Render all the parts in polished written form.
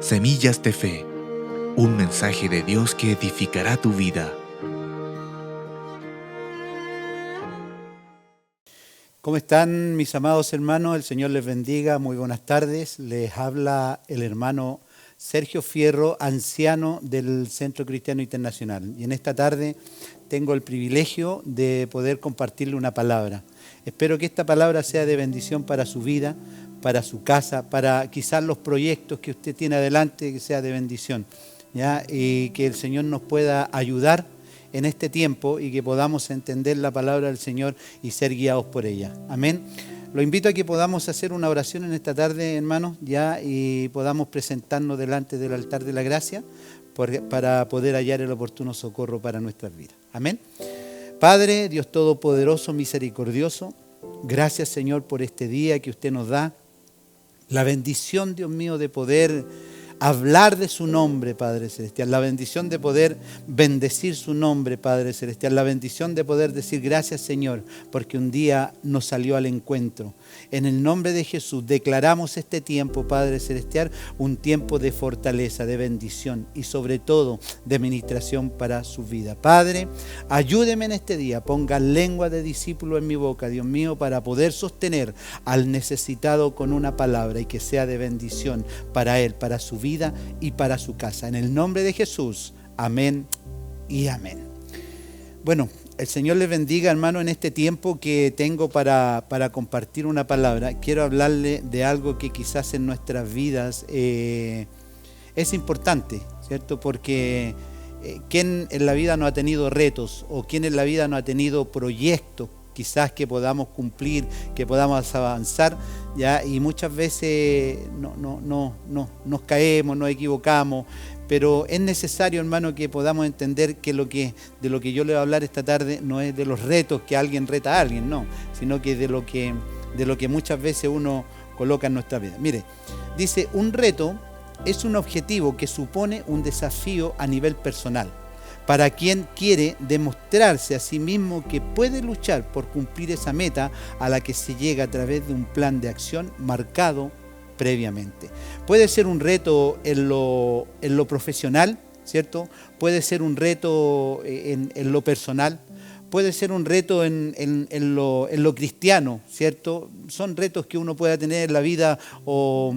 Semillas de Fe, un mensaje de Dios que edificará tu vida. ¿Cómo están mis amados hermanos? El Señor les bendiga, muy buenas tardes. Les habla el hermano Sergio Fierro, anciano del Centro Cristiano Internacional. Y en esta tarde tengo el privilegio de poder compartirle una palabra. Espero que esta palabra sea de bendición para su vida, para su casa, para quizás los proyectos que usted tiene adelante, que sea de bendición, ¿ya? Y que el Señor nos pueda ayudar en este tiempo y que podamos entender la palabra del Señor y ser guiados por ella. Amén. Lo invito a que podamos hacer una oración en esta tarde, hermanos, ya, y podamos presentarnos delante del altar de la gracia para poder hallar el oportuno socorro para nuestras vidas. Amén. Padre, Dios Todopoderoso, misericordioso, gracias, Señor, por este día que usted nos da. La bendición, Dios mío, de poder hablar de su nombre, Padre Celestial. La bendición de poder bendecir su nombre, Padre Celestial. La bendición de poder decir gracias, Señor, porque un día nos salió al encuentro. En el nombre de Jesús declaramos este tiempo, Padre Celestial, un tiempo de fortaleza, de bendición y sobre todo de ministración para su vida. Padre, ayúdeme en este día. Ponga lengua de discípulo en mi boca, Dios mío, para poder sostener al necesitado con una palabra y que sea de bendición para él, para su vida y para su casa. En el nombre de Jesús, amén y amén. Bueno, el Señor les bendiga, hermano, en este tiempo que tengo para compartir una palabra. Quiero hablarle de algo que quizás en nuestras vidas es importante, ¿cierto? Porque ¿quién en la vida no ha tenido retos? ¿O quién en la vida no ha tenido proyectos quizás que podamos cumplir, que podamos avanzar, ¿ya? Y muchas veces nos caemos, nos equivocamos, pero es necesario, hermano, que podamos entender que de lo que yo le voy a hablar esta tarde no es de los retos que alguien reta a alguien, no, sino que de lo que muchas veces uno coloca en nuestra vida. Mire, dice, un reto es un objetivo que supone un desafío a nivel personal, para quien quiere demostrarse a sí mismo que puede luchar por cumplir esa meta a la que se llega a través de un plan de acción marcado previamente. Puede ser un reto en lo profesional, ¿cierto? Puede ser un reto en lo personal, puede ser un reto en lo cristiano, ¿cierto? Son retos que uno pueda tener en la vida o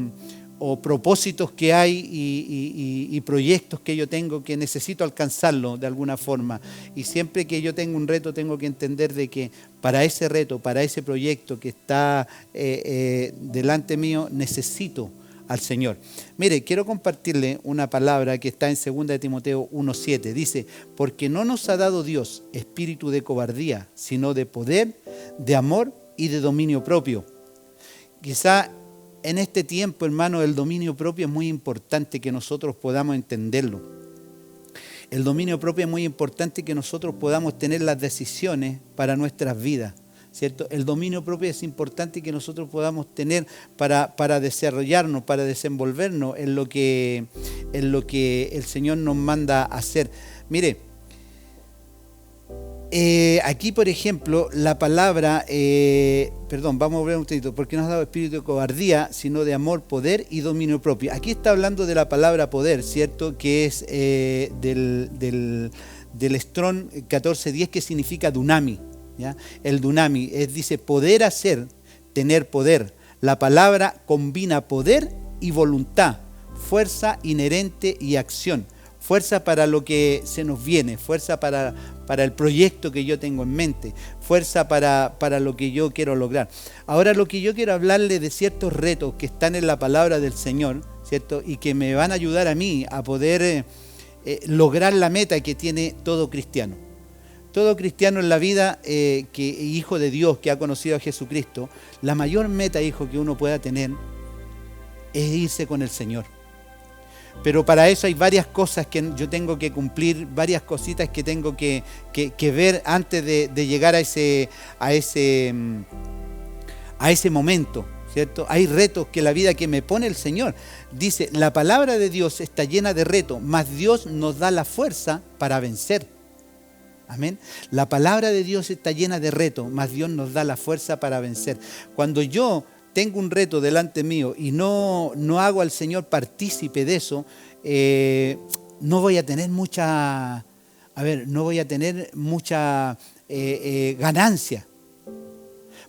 propósitos que hay y proyectos que yo tengo que necesito alcanzarlo de alguna forma. Y siempre que yo tengo un reto tengo que entender de que para ese reto, para ese proyecto que está delante mío, necesito al Señor. Mire, quiero compartirle una palabra que está en 2 Timoteo 1:7. Dice, porque no nos ha dado Dios espíritu de cobardía, sino de poder, de amor y de dominio propio. Quizá en este tiempo, hermano, el dominio propio es muy importante que nosotros podamos entenderlo. El dominio propio es muy importante que nosotros podamos tener las decisiones para nuestras vidas, ¿cierto? El dominio propio es importante que nosotros podamos tener para desarrollarnos, para desenvolvernos en lo que el Señor nos manda a hacer. Mire, aquí, por ejemplo, la palabra, vamos a ver un poquito, porque no has dado espíritu de cobardía, sino de amor, poder y dominio propio. Aquí está hablando de la palabra poder, ¿cierto? Que es del Strong 14:10, que significa dunami, ¿ya? El dunami, dice poder hacer, tener poder. La palabra combina poder y voluntad, fuerza inherente y acción. Fuerza para lo que se nos viene, fuerza para el proyecto que yo tengo en mente, fuerza para lo que yo quiero lograr. Ahora, lo que yo quiero hablarle de ciertos retos que están en la palabra del Señor, ¿cierto? Y que me van a ayudar a mí a poder lograr la meta que tiene todo cristiano. Todo cristiano en la vida, hijo de Dios, que ha conocido a Jesucristo, la mayor meta, hijo, que uno pueda tener es irse con el Señor. Pero para eso hay varias cosas que yo tengo que cumplir, varias cositas que tengo que ver antes de llegar a ese momento, ¿cierto? Hay retos que la vida que me pone el Señor. Dice, la palabra de Dios está llena de retos, mas Dios nos da la fuerza para vencer. Amén. La palabra de Dios está llena de retos, mas Dios nos da la fuerza para vencer. Cuando yo tengo un reto delante mío y no hago al Señor partícipe de eso, no voy a tener mucha ganancia.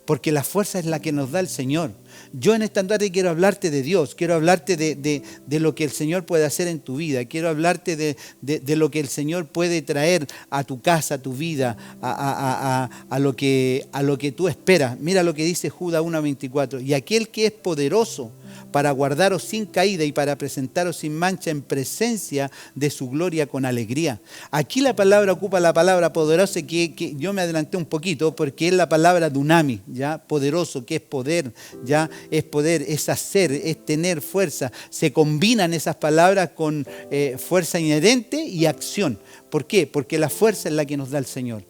Porque la fuerza es la que nos da el Señor. Yo en esta tarde quiero hablarte de Dios, quiero hablarte de lo que el Señor puede hacer en tu vida, quiero hablarte de lo que el Señor puede traer a tu casa, a tu vida, a lo que tú esperas. Mira lo que dice Judas 1:24. Y aquel que es poderoso para guardaros sin caída y para presentaros sin mancha en presencia de su gloria con alegría. Aquí la palabra ocupa la palabra poderoso, que yo me adelanté un poquito porque es la palabra dunamis, ¿ya? Poderoso, que es poder, ¿ya? Es poder, es hacer, es tener fuerza. Se combinan esas palabras con fuerza inherente y acción. ¿Por qué? Porque la fuerza es la que nos da el Señor.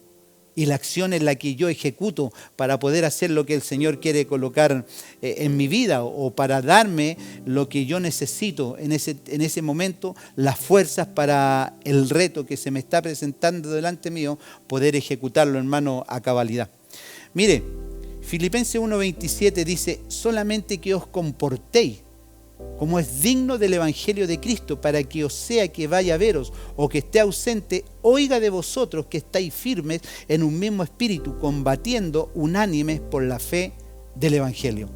Y la acción es la que yo ejecuto para poder hacer lo que el Señor quiere colocar en mi vida o para darme lo que yo necesito en ese momento, las fuerzas para el reto que se me está presentando delante mío, poder ejecutarlo, hermano, a cabalidad. Mire, Filipenses 1:27 dice, solamente que os comportéis como es digno del Evangelio de Cristo, para que os sea que vaya a veros o que esté ausente, oiga de vosotros que estáis firmes en un mismo espíritu, combatiendo unánimes por la fe del Evangelio.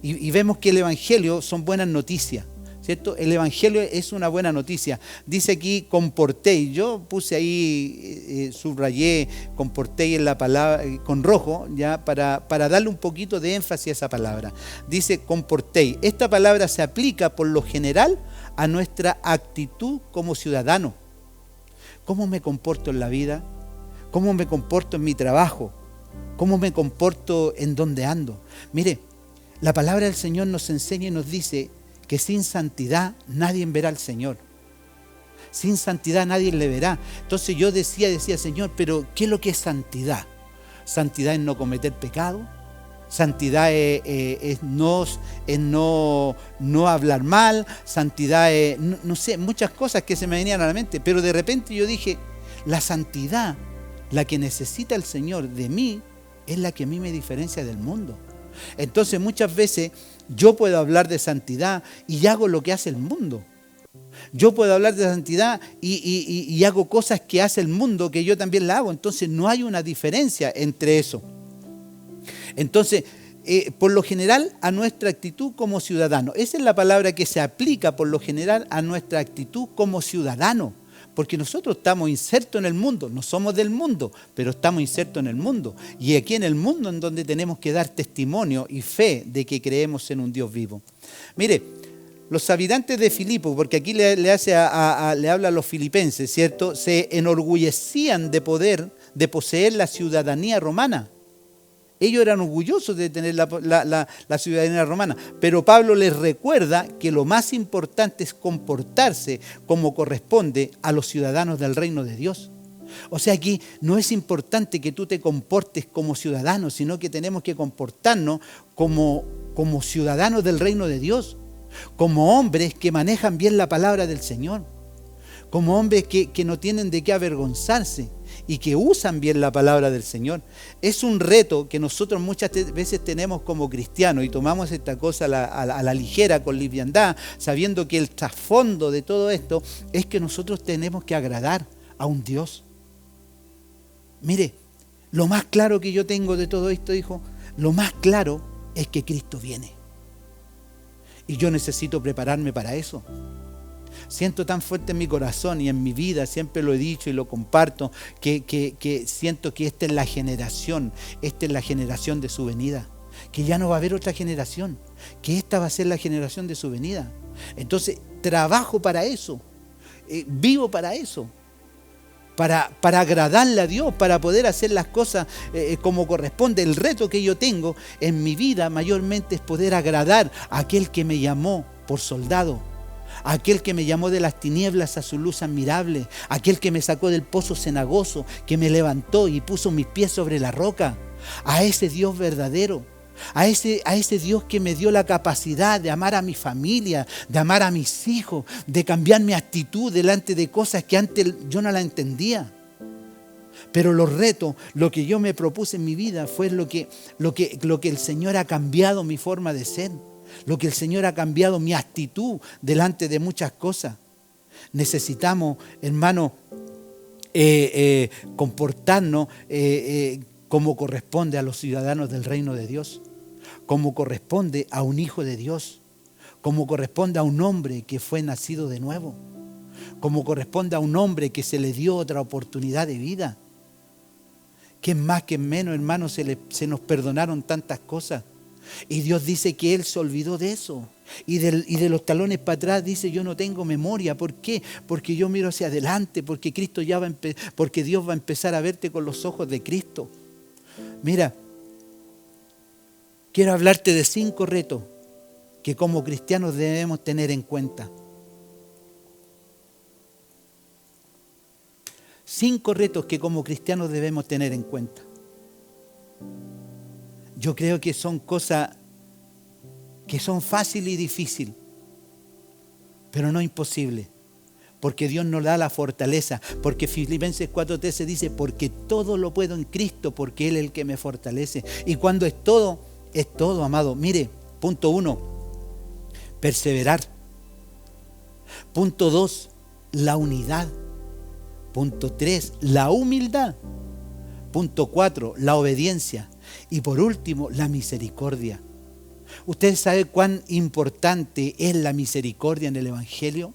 Y vemos que el Evangelio son buenas noticias, ¿cierto? El Evangelio es una buena noticia. Dice aquí, comportéis. Yo puse ahí, subrayé, comportéis en la palabra con rojo, ya para darle un poquito de énfasis a esa palabra. Dice, comportéis. Esta palabra se aplica por lo general a nuestra actitud como ciudadano. ¿Cómo me comporto en la vida? ¿Cómo me comporto en mi trabajo? ¿Cómo me comporto en donde ando? Mire, la palabra del Señor nos enseña y nos dice que sin santidad nadie verá al Señor. Sin santidad nadie le verá. Entonces yo decía, Señor, pero ¿qué es lo que es santidad? Santidad es no cometer pecado. Santidad es no hablar mal. Santidad es, no sé, muchas cosas que se me venían a la mente. Pero de repente yo dije, la santidad, la que necesita el Señor de mí, es la que a mí me diferencia del mundo. Entonces muchas veces yo puedo hablar de santidad y hago lo que hace el mundo. Yo puedo hablar de santidad y hago cosas que hace el mundo que yo también la hago. Entonces no hay una diferencia entre eso. Entonces, por lo general, a nuestra actitud como ciudadano. Esa es la palabra que se aplica por lo general a nuestra actitud como ciudadano. Porque nosotros estamos insertos en el mundo, no somos del mundo, pero estamos insertos en el mundo. Y aquí en el mundo en donde tenemos que dar testimonio y fe de que creemos en un Dios vivo. Mire, los habitantes de Filipos, porque aquí le habla a los filipenses, ¿cierto? Se enorgullecían de poseer la ciudadanía romana. Ellos eran orgullosos de tener la ciudadanía romana, pero Pablo les recuerda que lo más importante es comportarse como corresponde a los ciudadanos del reino de Dios. O sea, aquí no es importante que tú te comportes como ciudadano, sino que tenemos que comportarnos como ciudadanos del reino de Dios, como hombres que manejan bien la palabra del Señor, como hombres que no tienen de qué avergonzarse y que usan bien la palabra del Señor. Es un reto que nosotros muchas veces tenemos como cristianos y tomamos esta cosa a la ligera, con liviandad, sabiendo que el trasfondo de todo esto es que nosotros tenemos que agradar a un Dios. Mire, lo más claro que yo tengo de todo esto, hijo, lo más claro es que Cristo viene. Y yo necesito prepararme para eso. Siento tan fuerte en mi corazón y en mi vida, siempre lo he dicho y lo comparto, que siento que esta es la generación de su venida, que ya no va a haber otra generación, que esta va a ser la generación de su venida. Entonces, trabajo para eso, vivo para eso, para agradarle a Dios, para poder hacer las cosas como corresponde. El reto que yo tengo en mi vida mayormente es poder agradar a aquel que me llamó por soldado, aquel que me llamó de las tinieblas a su luz admirable, aquel que me sacó del pozo cenagoso, que me levantó y puso mis pies sobre la roca, a ese Dios verdadero, a ese Dios que me dio la capacidad de amar a mi familia, de amar a mis hijos, de cambiar mi actitud delante de cosas que antes yo no la entendía. Pero los retos, lo que yo me propuse en mi vida fue lo que el Señor ha cambiado mi forma de ser. Lo que el Señor ha cambiado mi actitud delante de muchas cosas. Necesitamos, hermano, comportarnos como corresponde a los ciudadanos del reino de Dios, como corresponde a un hijo de Dios, como corresponde a un hombre que fue nacido de nuevo, como corresponde a un hombre que se le dio otra oportunidad de vida. Que es más, que es menos, hermano, se nos perdonaron tantas cosas. Y Dios dice que Él se olvidó de eso. Y de los talones para atrás dice: yo no tengo memoria. ¿Por qué? Porque yo miro hacia adelante, porque Cristo porque Dios va a empezar a verte con los ojos de Cristo. Mira, quiero hablarte de 5 retos que como cristianos debemos tener en cuenta. 5 retos que como cristianos debemos tener en cuenta. Yo creo que son cosas que son fáciles y difíciles, pero no imposibles, porque Dios nos da la fortaleza, porque Filipenses 4:13 dice: porque todo lo puedo en Cristo, porque Él es el que me fortalece. Y cuando es todo, amado. Mire, punto 1, perseverar. Punto 2, la unidad. Punto 3, la humildad. Punto 4, la obediencia. Y por último, la misericordia. ¿Usted sabe cuán importante es la misericordia en el Evangelio?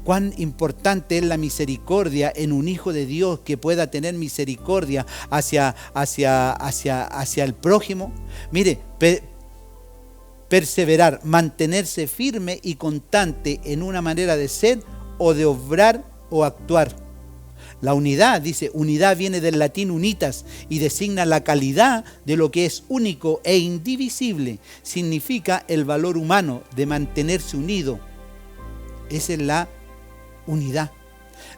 ¿Cuán importante es la misericordia en un hijo de Dios que pueda tener misericordia hacia el prójimo? Mire, perseverar, mantenerse firme y constante en una manera de ser o de obrar o actuar. La unidad, dice, unidad viene del latín unitas y designa la calidad de lo que es único e indivisible. Significa el valor humano de mantenerse unido. Esa es la unidad.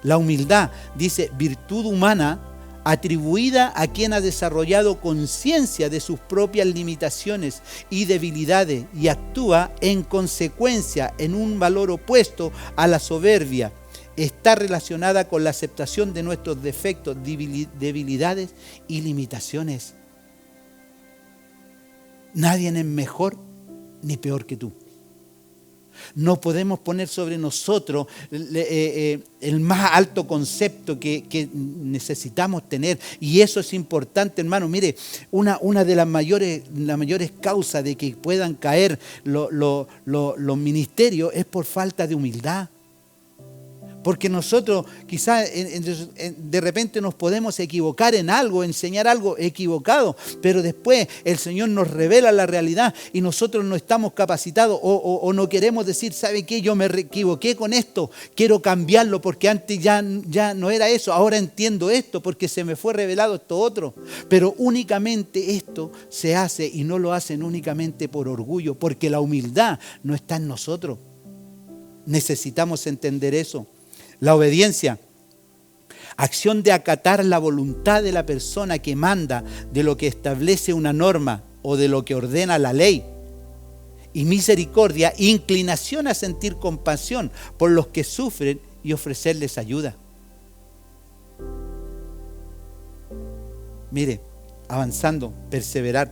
La humildad, dice, virtud humana atribuida a quien ha desarrollado conciencia de sus propias limitaciones y debilidades y actúa en consecuencia en un valor opuesto a la soberbia. Está relacionada con la aceptación de nuestros defectos, debilidades y limitaciones. Nadie es mejor ni peor que tú. No podemos poner sobre nosotros el más alto concepto que necesitamos tener. Y eso es importante, hermano. Mire, una de las mayores causas de que puedan caer los ministerios es por falta de humildad. Porque nosotros quizás de repente nos podemos equivocar en algo, enseñar algo equivocado, pero después el Señor nos revela la realidad y nosotros no estamos capacitados o no queremos decir: ¿sabe qué? Yo me equivoqué con esto, quiero cambiarlo porque antes ya no era eso, ahora entiendo esto porque se me fue revelado esto otro. Pero únicamente esto se hace y no lo hacen únicamente por orgullo, porque la humildad no está en nosotros. Necesitamos entender eso. La obediencia, acción de acatar la voluntad de la persona que manda, de lo que establece una norma o de lo que ordena la ley. Y misericordia, inclinación a sentir compasión por los que sufren y ofrecerles ayuda. Mire, avanzando, perseverar.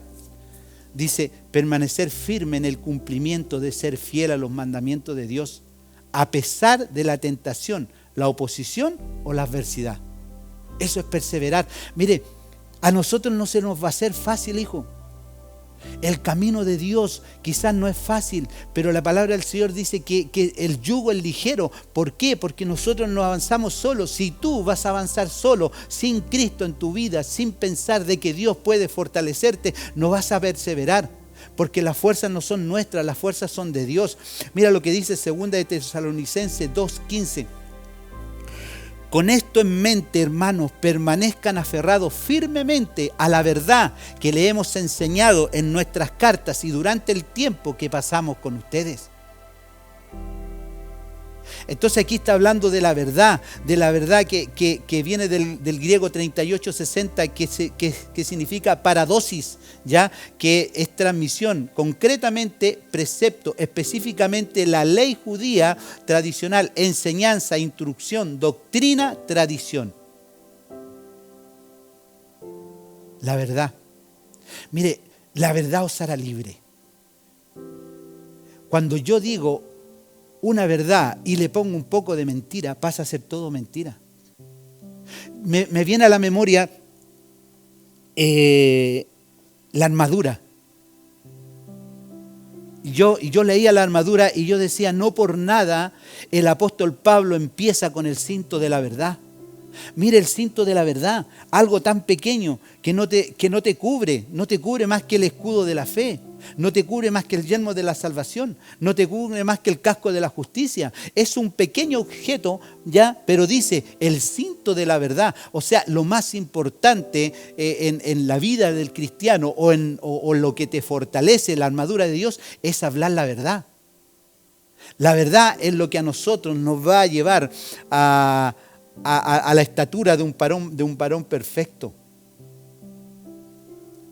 Dice, permanecer firme en el cumplimiento de ser fiel a los mandamientos de Dios, a pesar de la tentación, la oposición o la adversidad. Eso es perseverar. Mire, a nosotros no se nos va a hacer fácil, hijo. El camino de Dios quizás no es fácil, pero la palabra del Señor dice que el yugo es ligero. ¿Por qué? Porque nosotros no avanzamos solos. Si tú vas a avanzar solo, sin Cristo en tu vida, sin pensar de que Dios puede fortalecerte, no vas a perseverar. Porque las fuerzas no son nuestras, las fuerzas son de Dios. Mira lo que dice 2 de Tesalonicenses 2:15. Con esto en mente, hermanos, permanezcan aferrados firmemente a la verdad que le hemos enseñado en nuestras cartas y durante el tiempo que pasamos con ustedes. Entonces aquí está hablando de la verdad que viene del griego 3860, que significa paradosis, ¿ya? Que es transmisión, concretamente precepto, específicamente la ley judía tradicional, enseñanza, instrucción, doctrina, tradición. La verdad. Mire, la verdad os hará libre. Cuando yo digo una verdad y le pongo un poco de mentira, pasa a ser todo mentira. Me viene a la memoria la armadura. Yo leía la armadura y yo decía, no por nada el apóstol Pablo empieza con el cinto de la verdad. Mire, el cinto de la verdad, algo tan pequeño que no te cubre más que el escudo de la fe, no te cubre más que el yelmo de la salvación, no te cubre más que el casco de la justicia. Es un pequeño objeto, ya, pero dice el cinto de la verdad. O sea, lo más importante en la vida del cristiano o lo que te fortalece la armadura de Dios es hablar la verdad. La verdad es lo que a nosotros nos va a llevar a la estatura de un varón perfecto.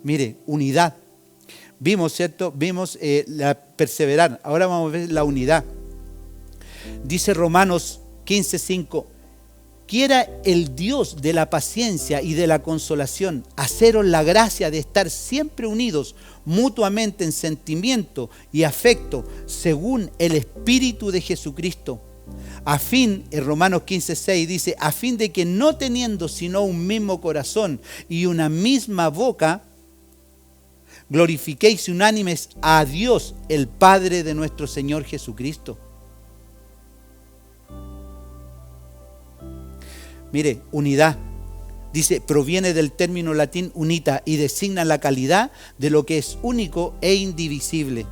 Mire, unidad. Vimos, ¿cierto? Vimos la perseverar. Ahora vamos a ver la unidad. Dice Romanos 15:5: quiera el Dios de la paciencia y de la consolación haceros la gracia de estar siempre unidos mutuamente en sentimiento y afecto, según el Espíritu de Jesucristo. A fin, en Romanos 15:6 dice, a fin de que no teniendo sino un mismo corazón y una misma boca, glorifiquéis unánimes a Dios, el Padre de nuestro Señor Jesucristo. Mire, unidad, dice, proviene del término latín unita y designa la calidad de lo que es único e indivisible.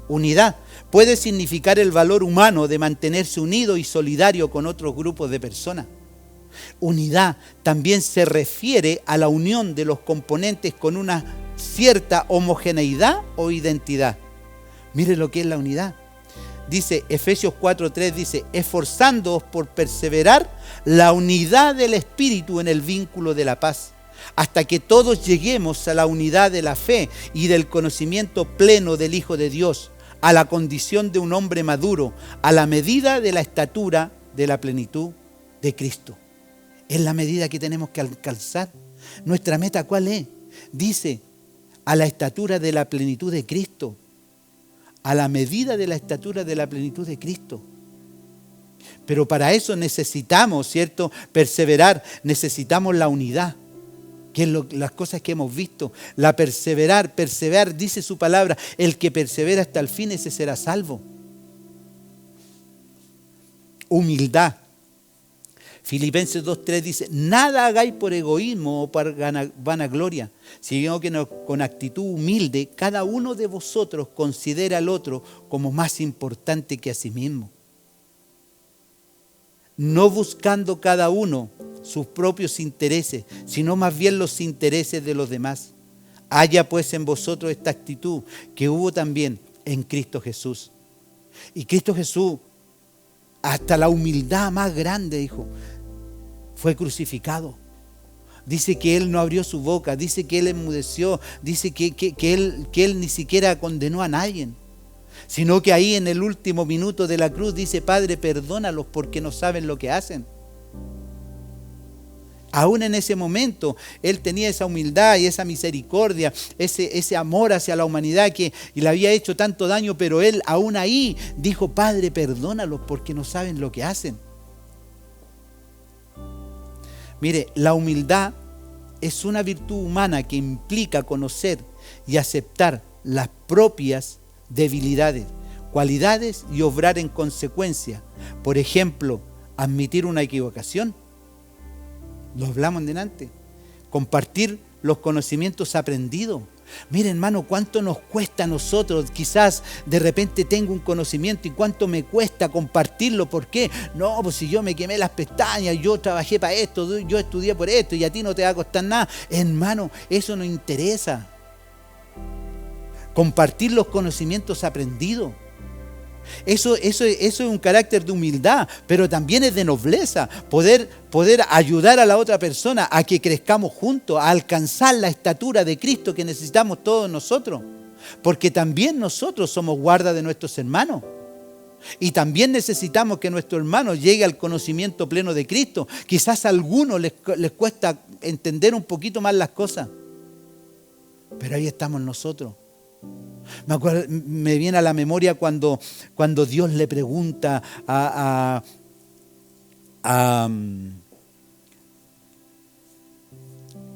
Unidad puede significar el valor humano de mantenerse unido y solidario con otros grupos de personas. Unidad también se refiere a la unión de los componentes con una cierta homogeneidad o identidad. Mire lo que es la unidad. Dice Efesios 4:3, dice, esforzándoos por perseverar la unidad del Espíritu en el vínculo de la paz, hasta que todos lleguemos a la unidad de la fe y del conocimiento pleno del Hijo de Dios, a la condición de un hombre maduro, a la medida de la estatura de la plenitud de Cristo. Es la medida que tenemos que alcanzar. ¿Nuestra meta cuál es? Dice, a la estatura de la plenitud de Cristo. A la medida de la estatura de la plenitud de Cristo. Pero para eso necesitamos, ¿cierto?, perseverar, necesitamos la unidad, que es las cosas que hemos visto. La perseverar, dice su palabra, el que persevera hasta el fin, ese será salvo. Humildad. Filipenses 2:3 dice, nada hagáis por egoísmo o por vanagloria, sino que con actitud humilde cada uno de vosotros considera al otro como más importante que a sí mismo, no buscando cada uno sus propios intereses, sino más bien los intereses de los demás. Haya pues en vosotros esta actitud que hubo también en Cristo Jesús. Y Cristo Jesús, hasta la humildad más grande, dijo, fue crucificado. Dice que Él no abrió su boca, dice que Él enmudeció, dice que él ni siquiera condenó a nadie, sino que ahí en el último minuto de la cruz dice, Padre, perdónalos porque no saben lo que hacen. Aún en ese momento, Él tenía esa humildad y esa misericordia, ese amor hacia la humanidad que le había hecho tanto daño, pero Él aún ahí dijo, Padre, perdónalos porque no saben lo que hacen. Mire, la humildad es una virtud humana que implica conocer y aceptar las propias debilidades, cualidades y obrar en consecuencia. Por ejemplo, admitir una equivocación. Lo hablamos delante. Compartir los conocimientos aprendidos. Mire, hermano, cuánto nos cuesta a nosotros. Quizás de repente tengo un conocimiento y cuánto me cuesta compartirlo. ¿Por qué? No, pues si yo me quemé las pestañas, yo trabajé para esto, yo estudié por esto y a ti no te va a costar nada. Hermano, eso no interesa. Compartir los conocimientos aprendidos. Eso es un carácter de humildad, pero también es de nobleza, poder ayudar a la otra persona a que crezcamos juntos, a alcanzar la estatura de Cristo que necesitamos todos nosotros, porque también nosotros somos guarda de nuestros hermanos y también necesitamos que nuestro hermano llegue al conocimiento pleno de Cristo. Quizás a algunos les cuesta entender un poquito más las cosas, Pero ahí estamos nosotros. Me viene a la memoria cuando Dios le pregunta a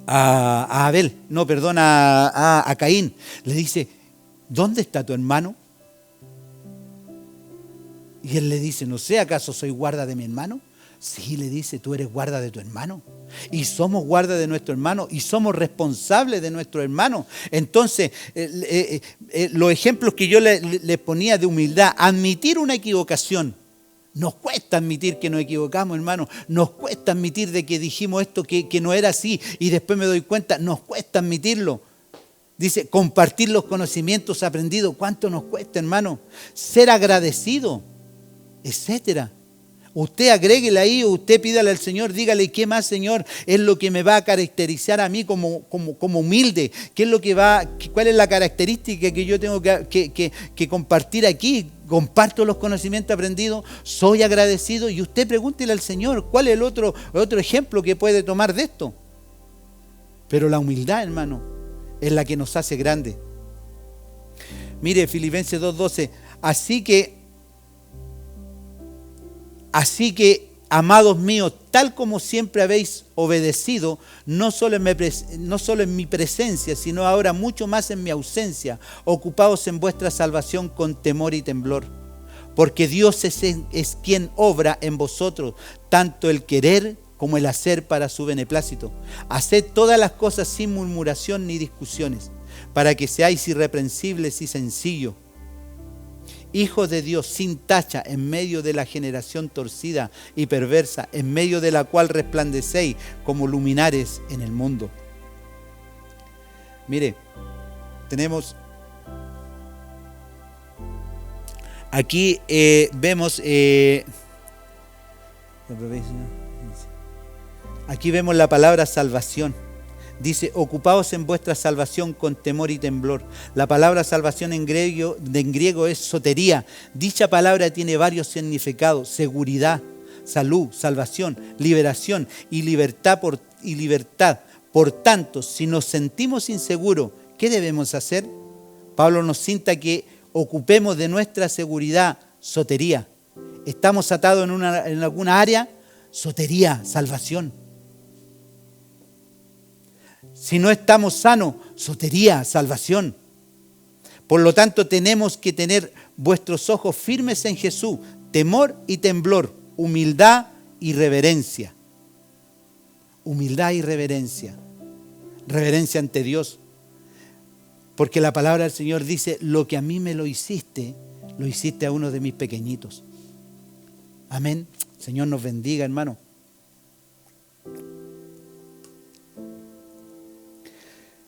Abel, no, perdón, a Caín. Le dice, ¿dónde está tu hermano? Y él le dice, no sé, ¿acaso soy guarda de mi hermano? Sí, le dice, tú eres guarda de tu hermano. Y somos guarda de nuestro hermano y somos responsables de nuestro hermano. Entonces, los ejemplos que yo le ponía de humildad, admitir una equivocación. Nos cuesta admitir que nos equivocamos, hermano. Nos cuesta admitir de que dijimos esto que no era así y después me doy cuenta, nos cuesta admitirlo. Dice, compartir los conocimientos aprendidos. ¿Cuánto nos cuesta, hermano? Ser agradecido, etcétera. Usted agréguele ahí, usted pídale al Señor, dígale, ¿qué más, Señor, es lo que me va a caracterizar a mí como humilde? ¿Qué es lo que cuál es la característica que yo tengo que compartir aquí? Comparto los conocimientos aprendidos, soy agradecido, y usted pregúntele al Señor, ¿cuál es el otro ejemplo que puede tomar de esto? Pero la humildad, hermano, es la que nos hace grandes. Mire, Filipenses 2:12, Así que, amados míos, tal como siempre habéis obedecido, no solo en mi presencia, sino ahora mucho más en mi ausencia, ocupaos en vuestra salvación con temor y temblor. Porque Dios es quien obra en vosotros, tanto el querer como el hacer para su beneplácito. Haced todas las cosas sin murmuración ni discusiones, para que seáis irreprensibles y sencillos, hijos de Dios sin tacha en medio de la generación torcida y perversa, en medio de la cual resplandecéis como luminares en el mundo. Mire, tenemos aquí, vemos aquí vemos la palabra salvación. Dice, ocupaos en vuestra salvación con temor y temblor. La palabra salvación en griego es sotería. Dicha palabra tiene varios significados: seguridad, salud, salvación, liberación y libertad. Por tanto, si nos sentimos inseguros, ¿qué debemos hacer? Pablo nos insta que ocupemos de nuestra seguridad, sotería. ¿Estamos atados en alguna área? Sotería, salvación. Si no estamos sanos, sotería, salvación. Por lo tanto, tenemos que tener vuestros ojos firmes en Jesús, temor y temblor, humildad y reverencia. Humildad y reverencia. Reverencia ante Dios. Porque la palabra del Señor dice, lo que a mí me lo hiciste a uno de mis pequeñitos. Amén. Señor nos bendiga, hermano.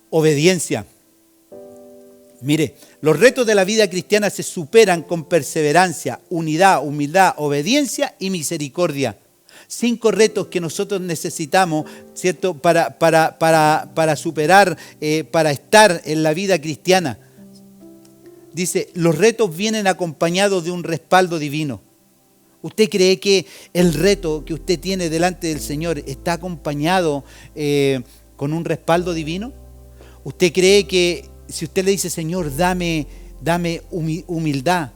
Obediencia. Mire, los retos de la vida cristiana se superan con perseverancia, unidad, humildad, obediencia y misericordia. 5 retos que nosotros necesitamos, ¿cierto?, para superar, para estar en la vida cristiana. Dice, los retos vienen acompañados de un respaldo divino. ¿Usted cree que el reto que usted tiene delante del Señor está acompañado con un respaldo divino? ¿Usted cree que si usted le dice, Señor, dame humildad,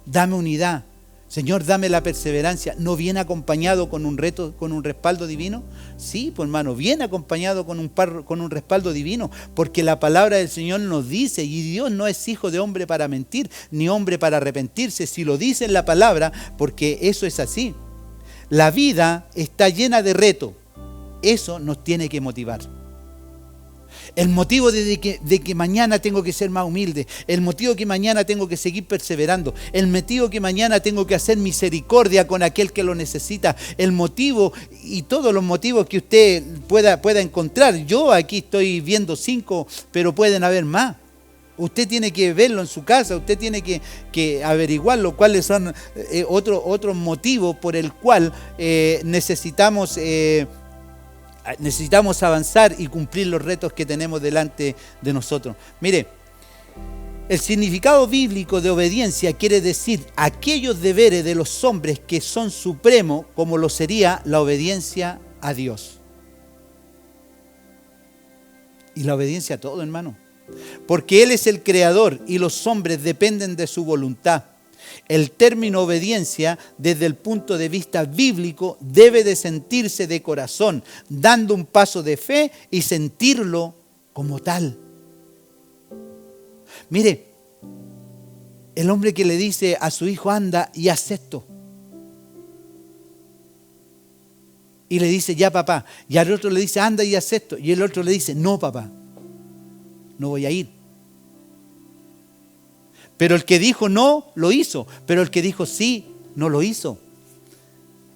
dame unidad, Señor, dame la perseverancia, ¿no viene acompañado con un reto, con un respaldo divino? Sí, pues hermano, viene acompañado con un respaldo divino, porque la palabra del Señor nos dice, y Dios no es hijo de hombre para mentir, ni hombre para arrepentirse, si lo dice en la palabra, porque eso es así. La vida está llena de retos, eso nos tiene que motivar. El motivo de que mañana tengo que ser más humilde, el motivo que mañana tengo que seguir perseverando, el motivo que mañana tengo que hacer misericordia con aquel que lo necesita, el motivo y todos los motivos que usted pueda encontrar. Yo aquí estoy viendo 5, pero pueden haber más. Usted tiene que verlo en su casa, usted tiene que averiguarlo, cuáles son otros motivos por el cual necesitamos avanzar y cumplir los retos que tenemos delante de nosotros. Mire, el significado bíblico de obediencia quiere decir aquellos deberes de los hombres que son supremos, como lo sería la obediencia a Dios. Y la obediencia a todo, hermano. porque Él es el creador y los hombres dependen de su voluntad. El término obediencia, desde el punto de vista bíblico, debe de sentirse de corazón, dando un paso de fe y sentirlo como tal. Mire, el hombre que le dice a su hijo, anda y haz esto. Y le dice, ya papá. Y al otro le dice, anda y haz esto. Y el otro le dice, no papá, no voy a ir. Pero el que dijo no, lo hizo. Pero el que dijo sí, no lo hizo.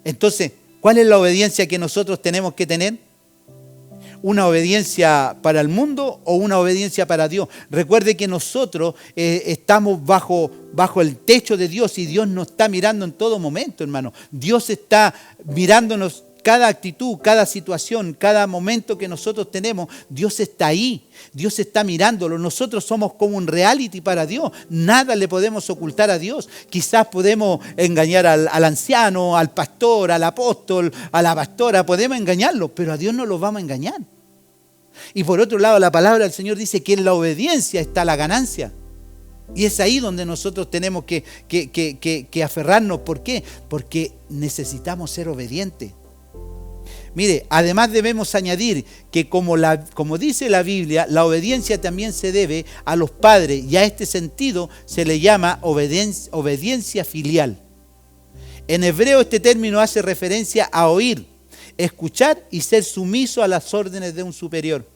Entonces, ¿cuál es la obediencia que nosotros tenemos que tener? ¿Una obediencia para el mundo o una obediencia para Dios? Recuerde que nosotros estamos bajo el techo de Dios y Dios nos está mirando en todo momento, hermano. Dios está mirándonos cada actitud, cada situación, cada momento que nosotros tenemos. Dios está ahí, Dios está mirándolo. Nosotros somos como un reality para Dios. Nada le podemos ocultar a Dios. Quizás podemos engañar al anciano, al pastor, al apóstol, a la pastora. Podemos engañarlo, pero a Dios no lo vamos a engañar. Y por otro lado, la palabra del Señor dice que en la obediencia está la ganancia. Y es ahí donde nosotros tenemos que aferrarnos. ¿Por qué? Porque necesitamos ser obedientes. Mire, además debemos añadir que como dice la Biblia, la obediencia también se debe a los padres y a este sentido se le llama obediencia filial. En hebreo este término hace referencia a oír, escuchar y ser sumiso a las órdenes de un superior.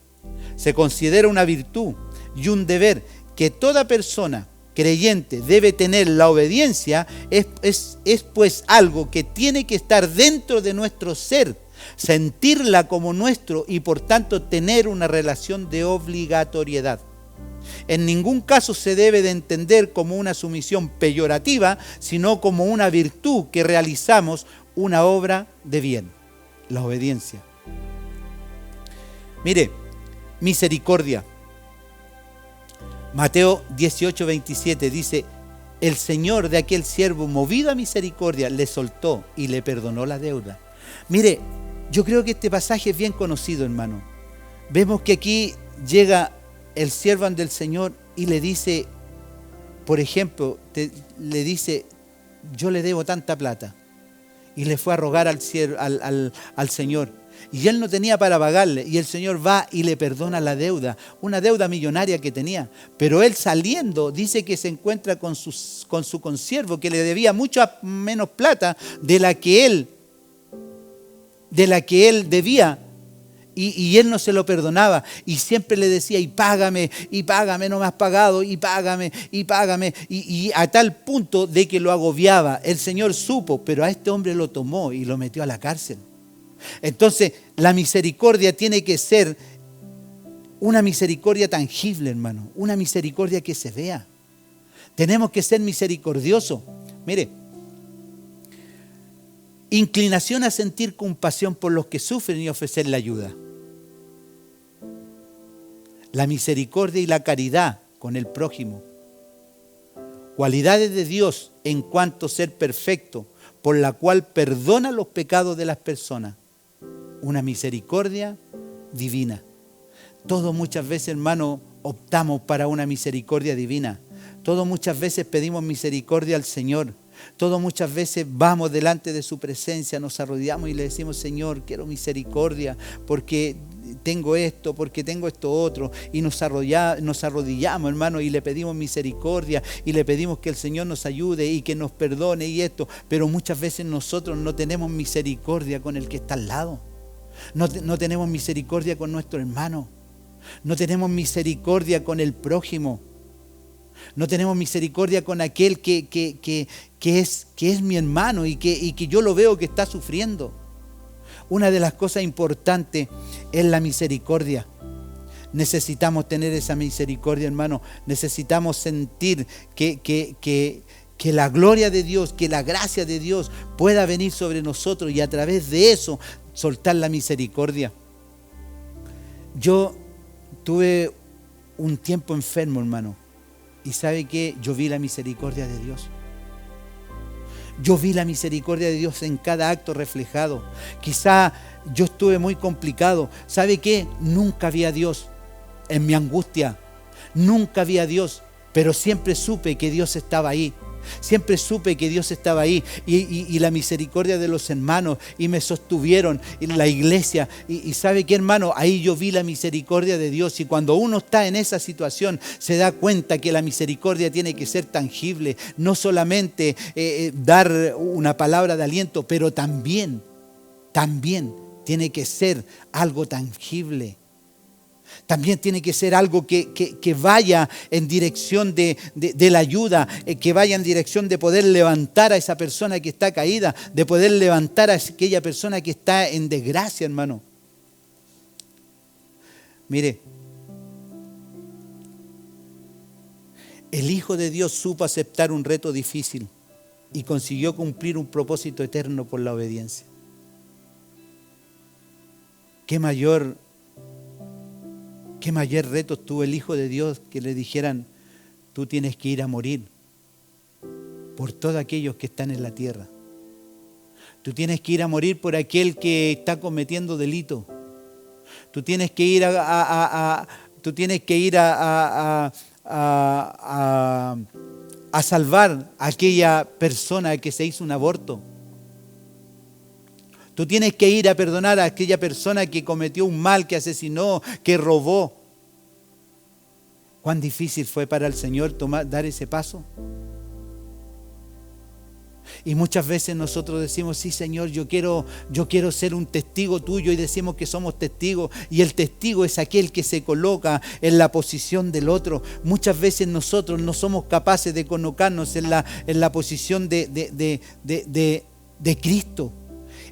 Se considera una virtud y un deber que toda persona creyente debe tener. La obediencia es pues algo que tiene que estar dentro de nuestro ser, sentirla como nuestro y por tanto tener una relación de obligatoriedad. En ningún caso se debe de entender como una sumisión peyorativa, sino como una virtud que realizamos una obra de bien, la obediencia. Mire, misericordia. Mateo 18:27 dice, el Señor de aquel siervo, movido a misericordia, le soltó y le perdonó la deuda. Mire, yo creo que este pasaje es bien conocido, hermano. Vemos que aquí llega el siervo del Señor y le dice, por ejemplo, le dice, yo le debo tanta plata. Y le fue a rogar al Señor. Y él no tenía para pagarle. Y el Señor va y le perdona la deuda, una deuda millonaria que tenía. Pero él saliendo dice que se encuentra con su consiervo que le debía mucha menos plata de la que él debía, y él no se lo perdonaba, y siempre le decía, y págame, no me has pagado, y págame, y a tal punto de que lo agobiaba. El Señor supo, pero a este hombre lo tomó y lo metió a la cárcel. Entonces, la misericordia tiene que ser una misericordia tangible, hermano, una misericordia que se vea. Tenemos que ser misericordiosos. Mire, inclinación a sentir compasión por los que sufren y ofrecerle ayuda. La misericordia y la caridad con el prójimo. Cualidades de Dios en cuanto a ser perfecto, por la cual perdona los pecados de las personas. Una misericordia divina. Todos muchas veces, hermano, optamos para una misericordia divina. Todos muchas veces pedimos misericordia al Señor. Todos muchas veces vamos delante de su presencia, nos arrodillamos y le decimos, Señor, quiero misericordia porque tengo esto, porque tengo esto otro. Y nos arrodillamos, hermano, y le pedimos misericordia y le pedimos que el Señor nos ayude y que nos perdone y esto. Pero muchas veces nosotros no tenemos misericordia con el que está al lado. No tenemos misericordia con nuestro hermano. No tenemos misericordia con el prójimo. No tenemos misericordia con aquel que es mi hermano y que yo lo veo que está sufriendo. Una de las cosas importantes es la misericordia. Necesitamos tener esa misericordia, hermano. Necesitamos sentir que la gloria de Dios, que la gracia de Dios pueda venir sobre nosotros y a través de eso soltar la misericordia. Yo tuve un tiempo enfermo, hermano. Y ¿sabe qué? Yo vi la misericordia de Dios. Yo vi la misericordia de Dios en cada acto reflejado. Quizá yo estuve muy complicado. ¿Sabe qué? Nunca vi a Dios en mi angustia. Nunca vi a Dios, pero siempre supe que Dios estaba ahí. Siempre supe que Dios estaba ahí y la misericordia de los hermanos y me sostuvieron en la iglesia y ¿sabe qué, hermano? Ahí yo vi la misericordia de Dios y cuando uno está en esa situación se da cuenta que la misericordia tiene que ser tangible, no solamente dar una palabra de aliento, pero también tiene que ser algo tangible. También tiene que ser algo que vaya en dirección de la ayuda, que vaya en dirección de poder levantar a esa persona que está caída, de poder levantar a aquella persona que está en desgracia, hermano. Mire, el Hijo de Dios supo aceptar un reto difícil y consiguió cumplir un propósito eterno por la obediencia. ¿Qué mayor reto tuvo el Hijo de Dios que le dijeran, tú tienes que ir a morir por todos aquellos que están en la tierra? Tú tienes que ir a morir por aquel que está cometiendo delito. Tú tienes que ir a salvar a aquella persona que se hizo un aborto. Tú tienes que ir a perdonar a aquella persona que cometió un mal, que asesinó, que robó. ¿Cuán difícil fue para el Señor dar ese paso? Y muchas veces nosotros decimos, sí, Señor, yo quiero ser un testigo tuyo, y decimos que somos testigos, y el testigo es aquel que se coloca en la posición del otro. Muchas veces nosotros no somos capaces de colocarnos en la posición de Cristo.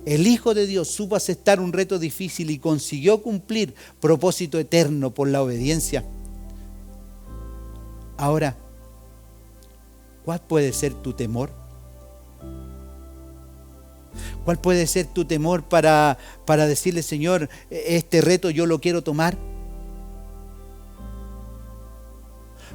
El Hijo de Dios supo aceptar un reto difícil y consiguió cumplir propósito eterno por la obediencia. Ahora, ¿cuál puede ser tu temor? ¿Cuál puede ser tu temor para decirle, Señor, este reto yo lo quiero tomar?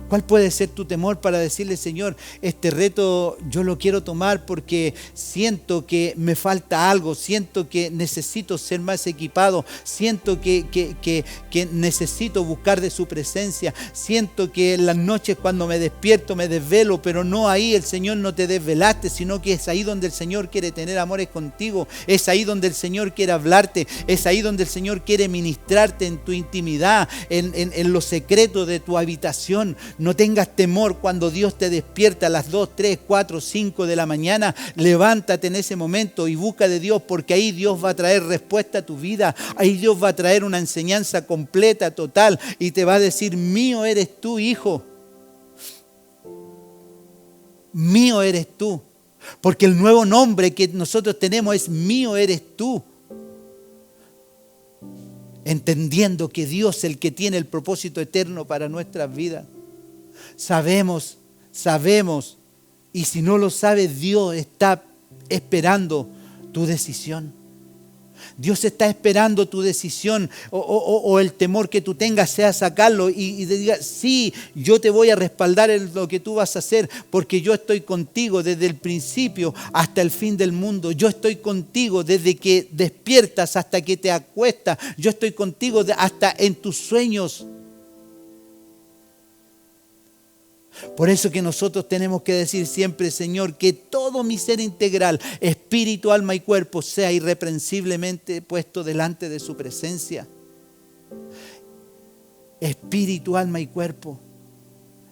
¿Cuál puede ser tu temor para decirle, Señor, este reto yo lo quiero tomar porque siento que me falta algo, siento que necesito ser más equipado, siento que necesito buscar de su presencia, siento que en las noches cuando me despierto me desvelo, pero no ahí, el Señor no te desvelaste, sino que es ahí donde el Señor quiere tener amores contigo, es ahí donde el Señor quiere hablarte, es ahí donde el Señor quiere ministrarte en tu intimidad, en lo secreto de tu habitación. No tengas temor cuando Dios te despierta a las 2, 3, 4, 5 de la mañana. Levántate en ese momento y busca de Dios, porque ahí Dios va a traer respuesta a tu vida. Ahí Dios va a traer una enseñanza completa, total, y te va a decir, mío eres tú, hijo. Mío eres tú. Porque el nuevo nombre que nosotros tenemos es mío eres tú. Entendiendo que Dios es el que tiene el propósito eterno para nuestras vidas. Sabemos, y si no lo sabes, Dios está esperando tu decisión. Dios está esperando tu decisión o el temor que tú tengas sea sacarlo y te diga, sí, yo te voy a respaldar en lo que tú vas a hacer porque yo estoy contigo desde el principio hasta el fin del mundo. Yo estoy contigo desde que despiertas hasta que te acuestas. Yo estoy contigo hasta en tus sueños. Por eso que nosotros tenemos que decir siempre, Señor, que todo mi ser integral, espíritu, alma y cuerpo, sea irreprensiblemente puesto delante de su presencia. Espíritu, alma y cuerpo.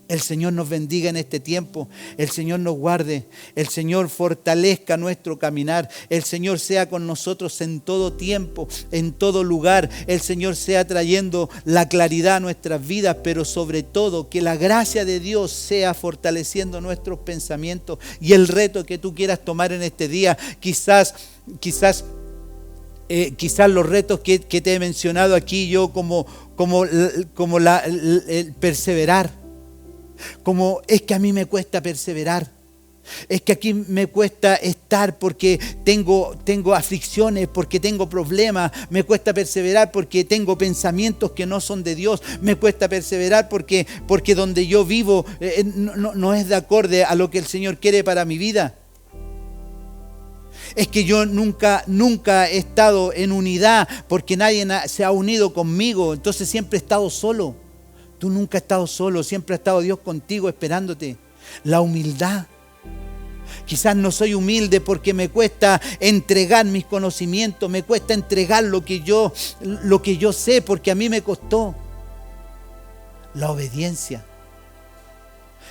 El Señor nos bendiga en este tiempo, el Señor nos guarde, el Señor fortalezca nuestro caminar, el Señor sea con nosotros en todo tiempo, en todo lugar, el Señor sea trayendo la claridad a nuestras vidas, pero sobre todo que la gracia de Dios sea fortaleciendo nuestros pensamientos y el reto que tú quieras tomar en este día, quizás los retos que te he mencionado aquí yo como el perseverar. Como es que a mí me cuesta perseverar, es que aquí me cuesta estar porque tengo aflicciones, porque tengo problemas, me cuesta perseverar porque tengo pensamientos que no son de Dios, me cuesta perseverar porque donde yo vivo no es de acorde a lo que el Señor quiere para mi vida. Es que yo nunca he estado en unidad porque nadie se ha unido conmigo, entonces siempre he estado solo. Tú nunca has estado solo, siempre ha estado Dios contigo esperándote. La humildad. Quizás no soy humilde porque me cuesta entregar mis conocimientos, me cuesta entregar lo que yo sé porque a mí me costó. La obediencia.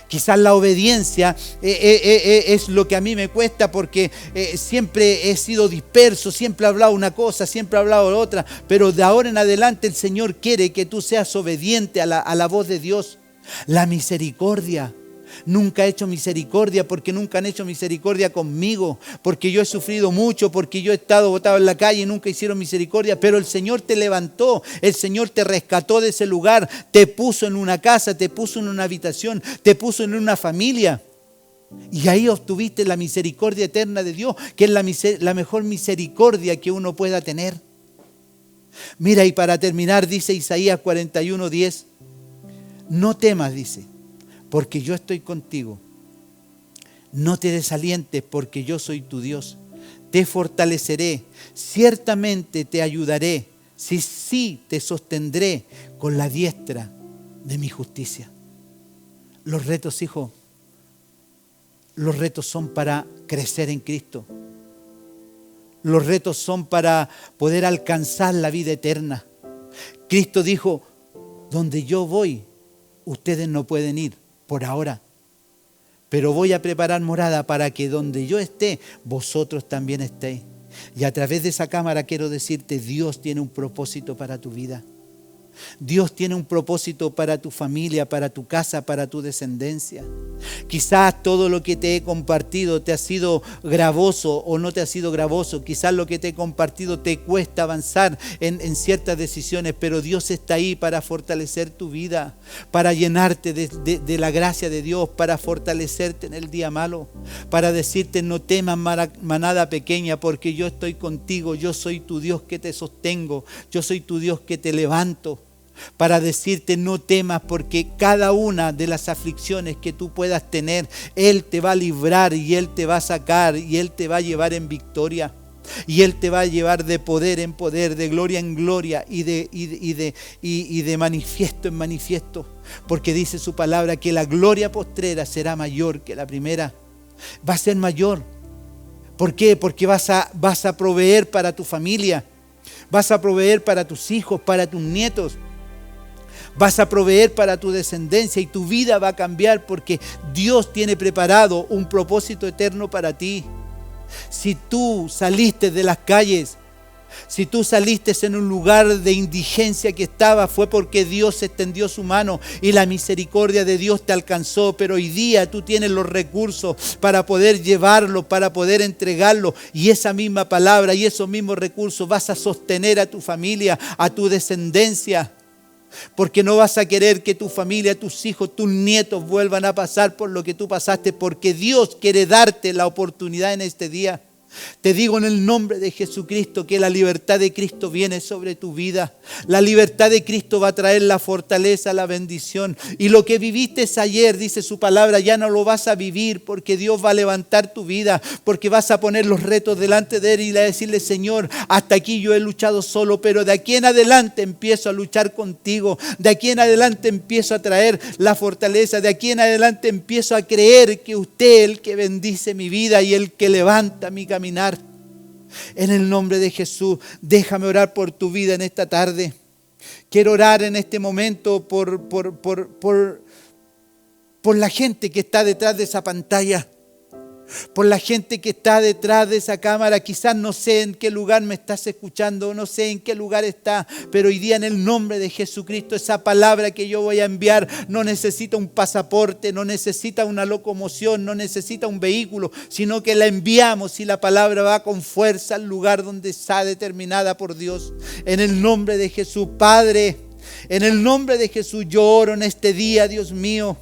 Quizás la obediencia es lo que a mí me cuesta porque siempre he sido disperso, siempre he hablado una cosa, siempre he hablado otra, pero de ahora en adelante el Señor quiere que tú seas obediente a la voz de Dios. La misericordia. Nunca he hecho misericordia porque nunca han hecho misericordia conmigo, porque yo he sufrido mucho, porque yo he estado botado en la calle y nunca hicieron misericordia, pero el Señor te levantó, el Señor te rescató de ese lugar, te puso en una casa, te puso en una habitación, te puso en una familia y ahí obtuviste la misericordia eterna de Dios, que es la mejor misericordia que uno pueda tener. Mira, y para terminar dice Isaías 41:10, no temas, dice, porque yo estoy contigo. No te desalientes porque yo soy tu Dios. Te fortaleceré, ciertamente te ayudaré, sí, te sostendré con la diestra de mi justicia. Los retos, hijo, los retos son para crecer en Cristo. Los retos son para poder alcanzar la vida eterna. Cristo dijo, donde yo voy, ustedes no pueden ir por ahora, pero voy a preparar morada para que donde yo esté, vosotros también estéis. Y a través de esa cámara quiero decirte, Dios tiene un propósito para tu vida. Dios tiene un propósito para tu familia, para tu casa, para tu descendencia. Quizás todo lo que te he compartido te ha sido gravoso o no te ha sido gravoso. Quizás lo que te he compartido te cuesta avanzar en ciertas decisiones, pero Dios está ahí para fortalecer tu vida, para llenarte de la gracia de Dios, para fortalecerte en el día malo, para decirte no temas manada pequeña, porque yo estoy contigo, yo soy tu Dios que te sostengo, yo soy tu Dios que te levanto. Para decirte no temas porque cada una de las aflicciones que tú puedas tener, Él te va a librar y Él te va a sacar y Él te va a llevar en victoria. Y Él te va a llevar de poder en poder, de gloria en gloria y de manifiesto en manifiesto. Porque dice su palabra que la gloria postrera será mayor que la primera. Va a ser mayor. ¿Por qué? Porque vas a proveer para tu familia. Vas a proveer para tus hijos, para tus nietos. Vas a proveer para tu descendencia y tu vida va a cambiar porque Dios tiene preparado un propósito eterno para ti. Si tú saliste de las calles, si tú saliste en un lugar de indigencia que estaba, fue porque Dios extendió su mano y la misericordia de Dios te alcanzó. Pero hoy día tú tienes los recursos para poder llevarlo, para poder entregarlo. Y esa misma palabra y esos mismos recursos vas a sostener a tu familia, a tu descendencia. Porque no vas a querer que tu familia, tus hijos, tus nietos vuelvan a pasar por lo que tú pasaste, porque Dios quiere darte la oportunidad en este día. Te digo en el nombre de Jesucristo que la libertad de Cristo viene sobre tu vida. La libertad de Cristo va a traer la fortaleza, la bendición. Y lo que viviste ayer, dice su palabra, ya no lo vas a vivir porque Dios va a levantar tu vida. Porque vas a poner los retos delante de Él y decirle, Señor, hasta aquí yo he luchado solo, pero de aquí en adelante empiezo a luchar contigo. De aquí en adelante empiezo a traer la fortaleza. De aquí en adelante empiezo a creer que usted es el que bendice mi vida y el que levanta mi camino. En el nombre de Jesús, déjame orar por tu vida en esta tarde. Quiero orar en este momento por la gente que está detrás de esa pantalla, por la gente que está detrás de esa cámara. Quizás no sé en qué lugar me estás escuchando, no sé en qué lugar está, pero hoy día en el nombre de Jesucristo, esa palabra que yo voy a enviar no necesita un pasaporte, no necesita una locomoción, no necesita un vehículo, sino que la enviamos y la palabra va con fuerza al lugar donde está determinada por Dios. En el nombre de Jesús, Padre, en el nombre de Jesús yo oro en este día, Dios mío.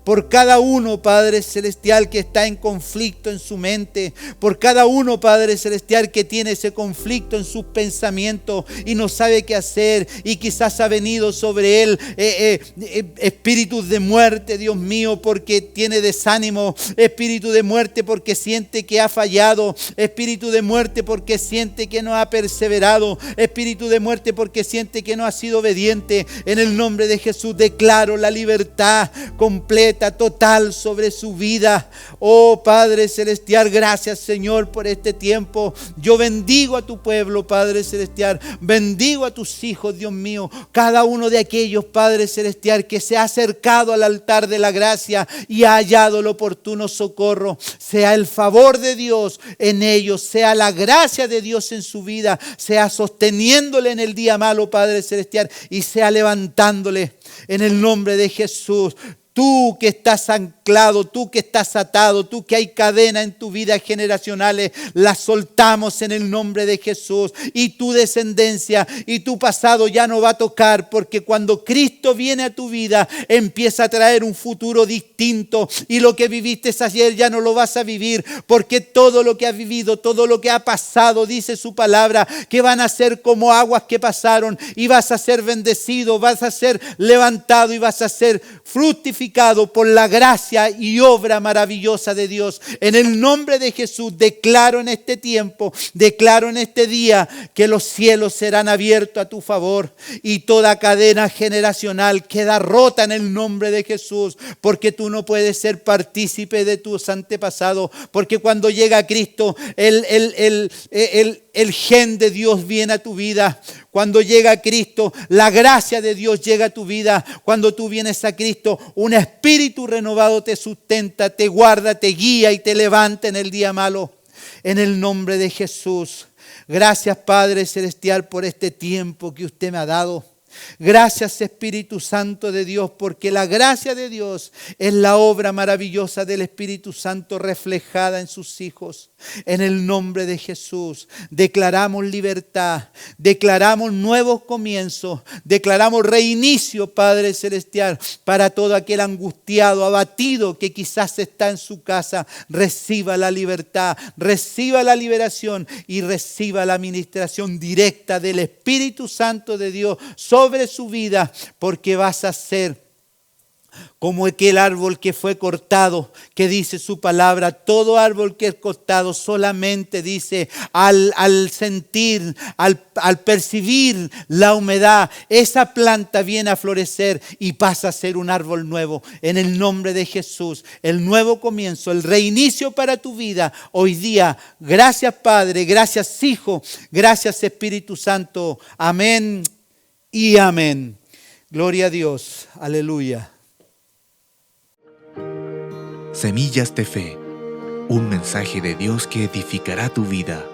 por cada uno, Padre Celestial, que está en conflicto en su mente, por cada uno, Padre Celestial, que tiene ese conflicto en sus pensamientos y no sabe qué hacer, y quizás ha venido sobre él espíritus de muerte, Dios mío, porque tiene desánimo, espíritu de muerte porque siente que ha fallado, espíritu de muerte porque siente que no ha perseverado, espíritu de muerte porque siente que no ha sido obediente. En el nombre de Jesús declaro la libertad completa, total sobre su vida. Oh Padre Celestial, gracias Señor por este tiempo. Yo bendigo a tu pueblo, Padre Celestial, bendigo a tus hijos, Dios mío, cada uno de aquellos, Padre Celestial, que se ha acercado al altar de la gracia y ha hallado el oportuno socorro. Sea el favor de Dios en ellos, sea la gracia de Dios en su vida, sea sosteniéndole en el día malo, Padre Celestial, y sea levantándole en el nombre de Jesús. Tú que estás anclado, tú que estás atado, tú que hay cadena en tu vida generacionales, las soltamos en el nombre de Jesús. Y tu descendencia y tu pasado ya no va a tocar, porque cuando Cristo viene a tu vida empieza a traer un futuro distinto, y lo que viviste ayer ya no lo vas a vivir, porque todo lo que has vivido, todo lo que ha pasado, dice su palabra, que van a ser como aguas que pasaron, y vas a ser bendecido, vas a ser levantado y vas a ser fructificado por la gracia y obra maravillosa de Dios. En el nombre de Jesús declaro en este tiempo, declaro en este día que los cielos serán abiertos a tu favor, y toda cadena generacional queda rota en el nombre de Jesús, porque tú no puedes ser partícipe de tus antepasados, porque cuando llega Cristo el gen de Dios viene a tu vida. Cuando llega Cristo, la gracia de Dios llega a tu vida. Cuando tú vienes a Cristo, un espíritu renovado te sustenta, te guarda, te guía y te levanta en el día malo. En el nombre de Jesús. Gracias, Padre Celestial, por este tiempo que usted me ha dado. Gracias, Espíritu Santo de Dios, porque la gracia de Dios es la obra maravillosa del Espíritu Santo reflejada en sus hijos. En el nombre de Jesús declaramos libertad, declaramos nuevos comienzos, declaramos reinicio, Padre Celestial, para todo aquel angustiado, abatido que quizás está en su casa. Reciba la libertad, reciba la liberación y reciba la administración directa del Espíritu Santo de Dios sobre su vida, porque vas a ser como aquel árbol que fue cortado, que dice su palabra, todo árbol que es cortado solamente dice al sentir, al percibir la humedad, esa planta viene a florecer y pasa a ser un árbol nuevo. En el nombre de Jesús, el nuevo comienzo, el reinicio para tu vida hoy día. Gracias, Padre, gracias, Hijo, gracias, Espíritu Santo. Amén y amén. Gloria a Dios. Aleluya. Semillas de Fe, un mensaje de Dios que edificará tu vida.